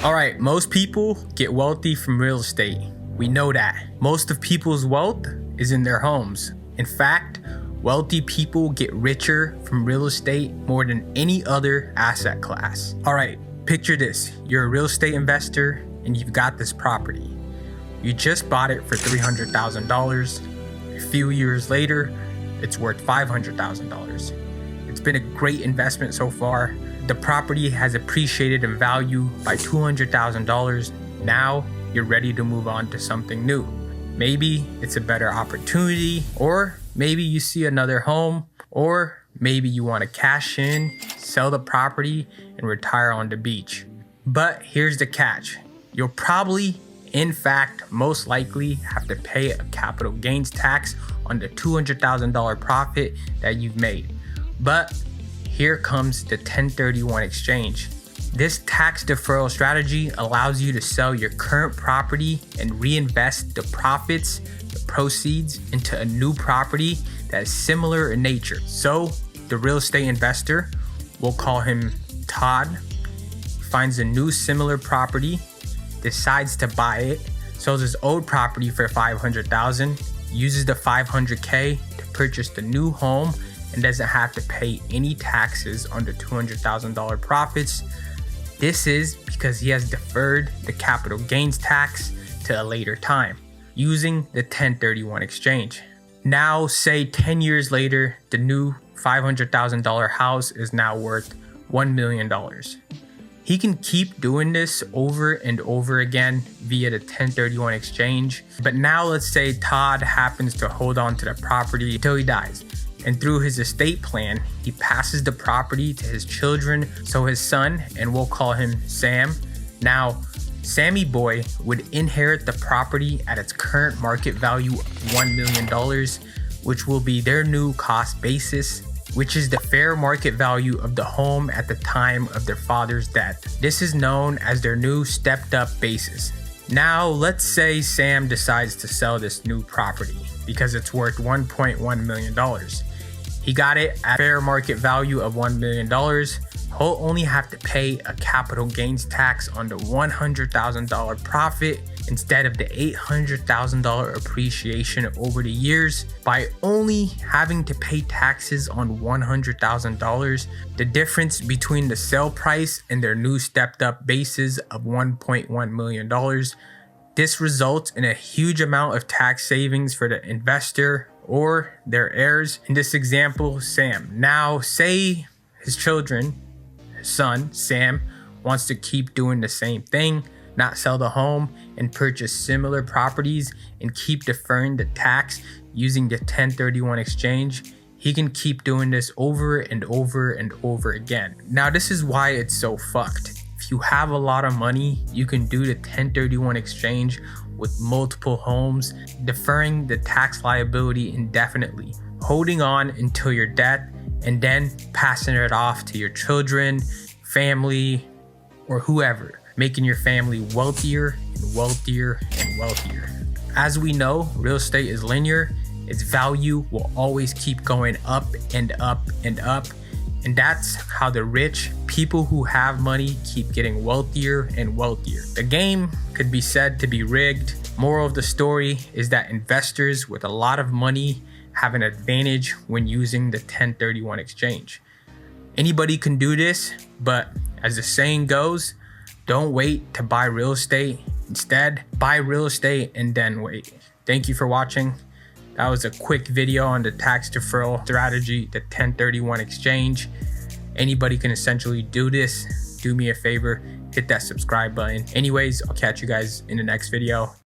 All right, most people get wealthy from real estate. We know that. Most of people's wealth is in their homes. In fact, wealthy people get richer from real estate more than any other asset class. All right, picture this. You're a real estate investor and you've got this property. You just bought it for $300,000. A few years later, it's worth $500,000. It's been a great investment so far. The property has appreciated in value by $200,000. Now you're ready to move on to something new. Maybe it's a better opportunity, or maybe you see another home, or maybe you want to cash in, sell the property, and retire on the beach. But here's the catch. You'll probably, in fact, most likely have to pay a capital gains tax on the $200,000 profit that you've made. But here comes the 1031 exchange. This tax deferral strategy allows you to sell your current property and reinvest the profits, the proceeds, into a new property that is similar in nature. So the real estate investor, we'll call him Todd, finds a new similar property, decides to buy it, sells his old property for $500,000, uses the $500K to purchase the new home, and doesn't have to pay any taxes on the $200,000 profits. This is because he has deferred the capital gains tax to a later time using the 1031 exchange. Now, say 10 years later, the new $500,000 house is now worth $1 million. He can keep doing this over and over again via the 1031 exchange. But now let's say Todd happens to hold on to the property until he dies. And through his estate plan, he passes the property to his children. So his son, and we'll call him Sam. Now, Sammy Boy would inherit the property at its current market value of $1 million, which will be their new cost basis, which is the fair market value of the home at the time of their father's death. This is known as their new stepped up basis. Now, let's say Sam decides to sell this new property because it's worth $1.1 million. He got it at fair market value of $1 million. He'll only have to pay a capital gains tax on the $100,000 profit instead of the $800,000 appreciation over the years. By only having to pay taxes on $100,000, the difference between the sale price and their new stepped up basis of $1.1 million, this results in a huge amount of tax savings for the investor or their heirs. In this example, Sam. Now, say his children, his son, Sam, wants to keep doing the same thing, not sell the home and purchase similar properties and keep deferring the tax using the 1031 exchange. He can keep doing this over and over and over again. Now, this is why it's so fucked. If you have a lot of money, you can do the 1031 exchange with multiple homes, deferring the tax liability indefinitely, holding on until your death, and then passing it off to your children, family, or whoever, making your family wealthier and wealthier and wealthier. As we know, real estate is linear. Its value will always keep going up and up and up. And that's how the rich, people who have money, keep getting wealthier and wealthier. The game could be said to be rigged. Moral of the story is that investors with a lot of money have an advantage when using the 1031 exchange. Anybody can do this, but as the saying goes, don't wait to buy real estate. Instead, buy real estate and then wait. Thank you for watching. That was a quick video on the tax deferral strategy, the 1031 exchange. Anybody can essentially do this. Do me a favor, hit that subscribe button. Anyways, I'll catch you guys in the next video.